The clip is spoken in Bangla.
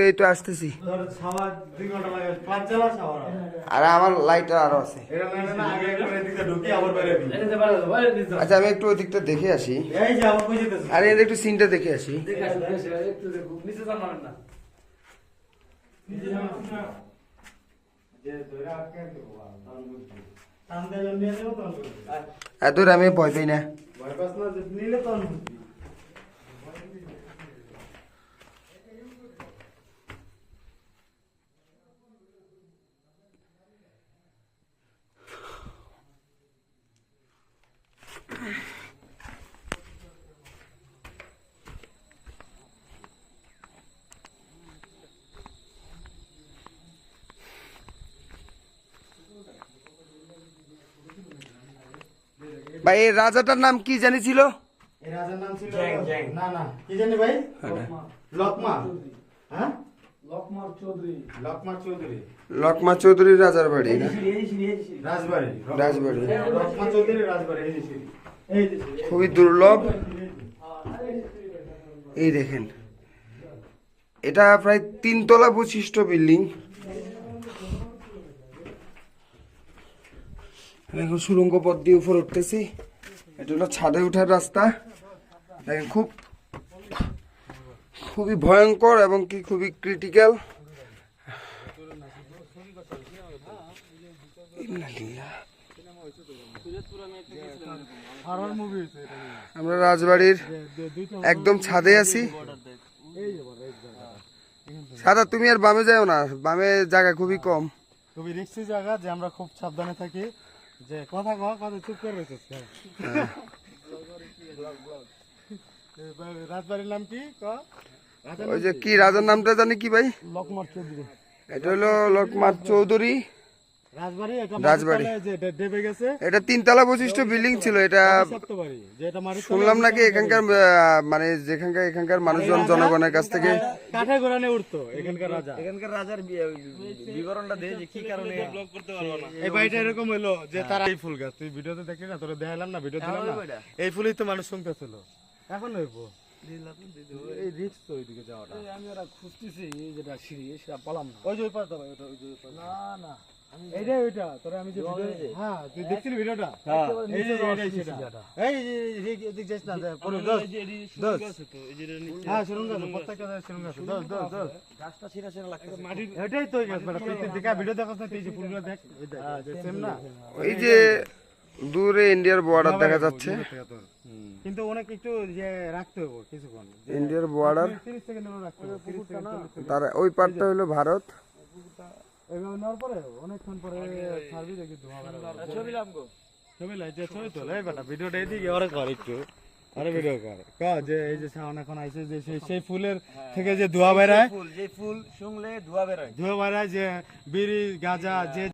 এই তো আসতেছি। আর আমার লাইটার আরো আছে। আচ্ছা আমি একটু ওই দিকটা দেখে আসি। আরে একটু সিনটা দেখে আসি। এত আমি ভয় পাই না। ভাই এই রাজাটার নাম কি জানি ছিল? রাজার নাম ছিল না না কি জানি ভাই, লকমা। হ্যাঁ লকমা চৌধুরী রাজার বাড়ি না? রাজবাড়ি রাজবাড়ি। লকমা চৌধুরী রাজবাড়ি। খুবই দুর্লভ। এই দেখেন এটা প্রায় 3 তলা বিশিষ্ট বিল্ডিং। এখন সুড়ঙ্গ পথ দিয়ে উপরে উঠতেছি। এটা হলো ছাদে ওঠার রাস্তা। দেখেন খুবই ভয়ঙ্কর এবং কি খুবই ক্রিটিক্যাল। আমরা রাজবাড়ির একদম ছাদে আছি। সাদা তুমি আর বামে যাও না, বামে জায়গা খুবই কম, খুবই রিস্কি জায়গা, যে আমরা খুব সাবধানে থাকি। যে কথা চুপ করে রয়েছে। রাজবাড়ির নাম কি? ওই যে কি রাজার নামটা জানি কি ভাই? লকমার চৌধুরী। এটা হলো লকমার চৌধুরী রাজবাড়ি। এটা 3 তলা বিশিষ্ট বিল্ডিং ছিল। এটা শুনলাম নাকি এখানকার মানে এখানকার মানুষজন জনগণের কাছ থেকে কাঠে ঘোরানে উঠতো। এখানকার রাজার বিবরণটা দিয়ে যে কি কারণে ব্লগ করতে পারবো না। এই বাড়িটা এরকম হলো যে তারা এই ফুল গাছ, তুই ভিডিওতে দেখলি না, তোরা দেখালাম না, ভিডিও দিলাম না, এই ফুলই তো মানুষ শুনতেছিল। এখন হইবো এই রিস্ক তো ওইদিকে যাওয়াটা। আমি ওরা খুঁজতেছি এই যেটা সিঁড়ি সেটা পালাম না। ওই যে ওই পাশ দাও, ওই যে না না এইটাই ওইটা তোরা আমি যে হ্যাঁ তুই দেখছিলি ভিডিওটা? এই যে এইটাই সেটা। এই যে এদিক যাস না, পরে দস হ্যাঁ শুনুন গাছ, প্রত্যেকটা শুনুন গাছ দস গাছটা ছিঁড়া ছিঁড়া লাগতেছে। মাটি এটাই তো গাছ বেটা। তুই দেখা ভিডিও দেখাস না, এই যে ফুলগুলো দেখ, এই দেখ সেম না? ওই যে দূরে ইন্ডিয়ার বর্ডার দেখা যাচ্ছে, কিন্তু অনেক একটু যে রাখতে হবে কিছুক্ষণ। ইন্ডিয়ার বর্ডার। 30 সেকেন্ড রাখতে হবে। তার ওই পারটা হলো ভারত। এইভাবে নেওয়ার পরে অনেকক্ষণ পরে ছাড়বি, দেখি ধোঁয়া বের হবে। ছবি লাই যে ছবি তোলে বেটা, ভিডিওটা এদিকে ওরে কর একটু, আরে ভিডিও কর যে এই যে সাউন্ড এখন আইছে, যে সেই ফুলের থেকে যে ধোঁয়া বের হয়, যে ফুল শুনলে ধোঁয়া বের হয়, যে বিড়ি গাঁজা যে